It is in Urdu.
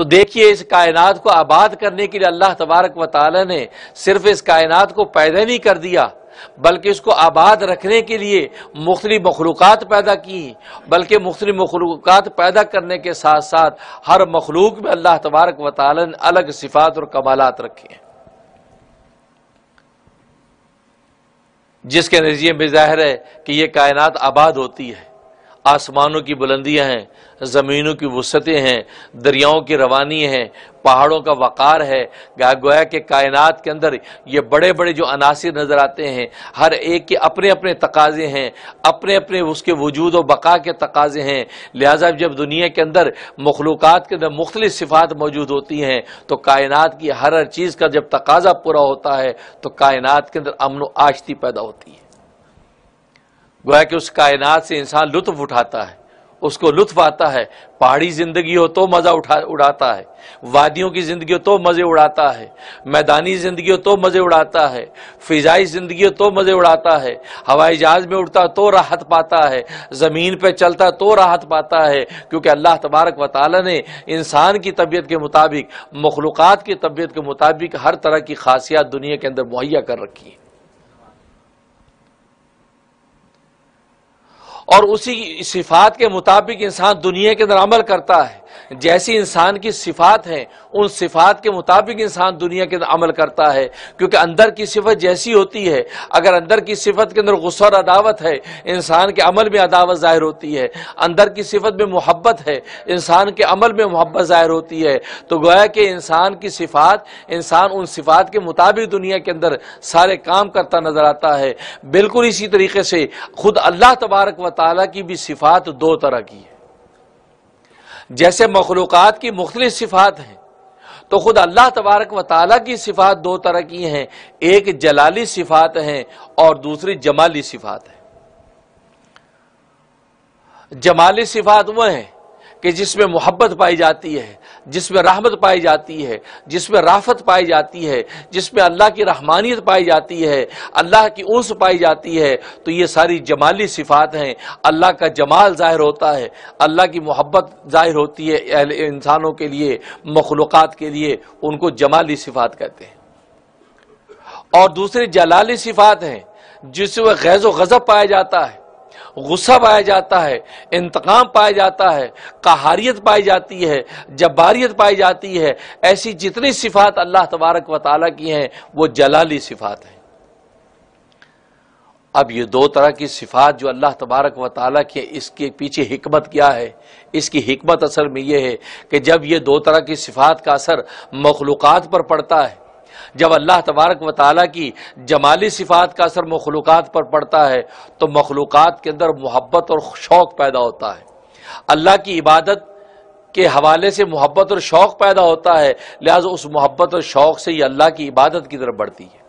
تو دیکھیے اس کائنات کو آباد کرنے کے لیے اللہ تبارک و تعالی نے صرف اس کائنات کو پیدا نہیں کر دیا بلکہ اس کو آباد رکھنے کے لیے مختلف مخلوقات پیدا کی، بلکہ مختلف مخلوقات پیدا کرنے کے ساتھ ساتھ ہر مخلوق میں اللہ تبارک و تعالی نے الگ صفات اور کمالات رکھے ہیں، جس کے نتیجے میں ظاہر ہے کہ یہ کائنات آباد ہوتی ہے۔ آسمانوں کی بلندیاں ہیں، زمینوں کی وسعتیں ہیں، دریاؤں کی روانی ہیں، پہاڑوں کا وقار ہے، گویا کہ کائنات کے اندر یہ بڑے بڑے جو عناصر نظر آتے ہیں ہر ایک کے اپنے اپنے تقاضے ہیں، اپنے اپنے اس کے وجود و بقا کے تقاضے ہیں۔ لہذا جب دنیا کے اندر مخلوقات کے اندر مختلف صفات موجود ہوتی ہیں تو کائنات کی ہر چیز کا جب تقاضا پورا ہوتا ہے تو کائنات کے اندر امن و آشتی پیدا ہوتی ہے۔ گویا کہ اس کائنات سے انسان لطف اٹھاتا ہے، اس کو لطف آتا ہے۔ پہاڑی زندگی ہو تو مزہ اڑاتا ہے، وادیوں کی زندگی ہو تو مزے اڑاتا ہے، میدانی زندگی ہو تو مزے اڑاتا ہے، فضائی زندگی ہو تو مزے اڑاتا ہے، ہوائی جہاز میں اڑتا تو راحت پاتا ہے، زمین پہ چلتا تو راحت پاتا ہے، کیونکہ اللہ تبارک و تعالی نے انسان کی طبیعت کے مطابق، مخلوقات کی طبیعت کے مطابق ہر طرح کی خاصیات دنیا کے اندر مہیا کر رکھی ہے، اور اسی صفات کے مطابق انسان دنیا کے اندر عمل کرتا ہے۔ جیسی انسان کی صفات ہیں ان صفات کے مطابق انسان دنیا کے اندر عمل کرتا ہے، کیونکہ اندر کی صفت جیسی ہوتی ہے، اگر اندر کی صفت کے اندر غصہ اور عداوت ہے انسان کے عمل میں عداوت ظاہر ہوتی ہے، اندر کی صفت میں محبت ہے انسان کے عمل میں محبت ظاہر ہوتی ہے، تو گویا کہ انسان کی صفات، انسان ان صفات کے مطابق دنیا کے اندر سارے کام کرتا نظر آتا ہے۔ بالکل اسی طریقے سے خود اللہ تبارک و تعالیٰ کی بھی صفات دو طرح کی ہے۔ جیسے مخلوقات کی مختلف صفات ہیں تو خود اللہ تبارک و تعالیٰ کی صفات دو طرح کی ہیں، ایک جلالی صفات ہیں اور دوسری جمالی صفات ہیں۔ جمالی صفات وہ ہیں کہ جس میں محبت پائی جاتی ہے، جس میں رحمت پائی جاتی ہے، جس میں رافت پائی جاتی ہے، جس میں اللہ کی رحمانیت پائی جاتی ہے، اللہ کی انس پائی جاتی ہے، تو یہ ساری جمالی صفات ہیں۔ اللہ کا جمال ظاہر ہوتا ہے، اللہ کی محبت ظاہر ہوتی ہے اہل انسانوں کے لیے، مخلوقات کے لیے، ان کو جمالی صفات کہتے ہیں۔ اور دوسری جلالی صفات ہیں جس میں غیظ و غضب پایا جاتا ہے، غصہ پایا جاتا ہے، انتقام پایا جاتا ہے، قہاریت پائی جاتی ہے، جباریت پائی جاتی ہے۔ ایسی جتنی صفات اللہ تبارک و تعالیٰ کی ہیں وہ جلالی صفات ہیں۔ اب یہ دو طرح کی صفات جو اللہ تبارک و تعالیٰ کی، اس کے پیچھے حکمت کیا ہے؟ اس کی حکمت اصل میں یہ ہے کہ جب یہ دو طرح کی صفات کا اثر مخلوقات پر پڑتا ہے، جب اللہ تبارک و تعالیٰ کی جمالی صفات کا اثر مخلوقات پر پڑتا ہے تو مخلوقات کے اندر محبت اور شوق پیدا ہوتا ہے، اللہ کی عبادت کے حوالے سے محبت اور شوق پیدا ہوتا ہے، لہذا اس محبت اور شوق سے یہ اللہ کی عبادت کی طرف بڑھتی ہے۔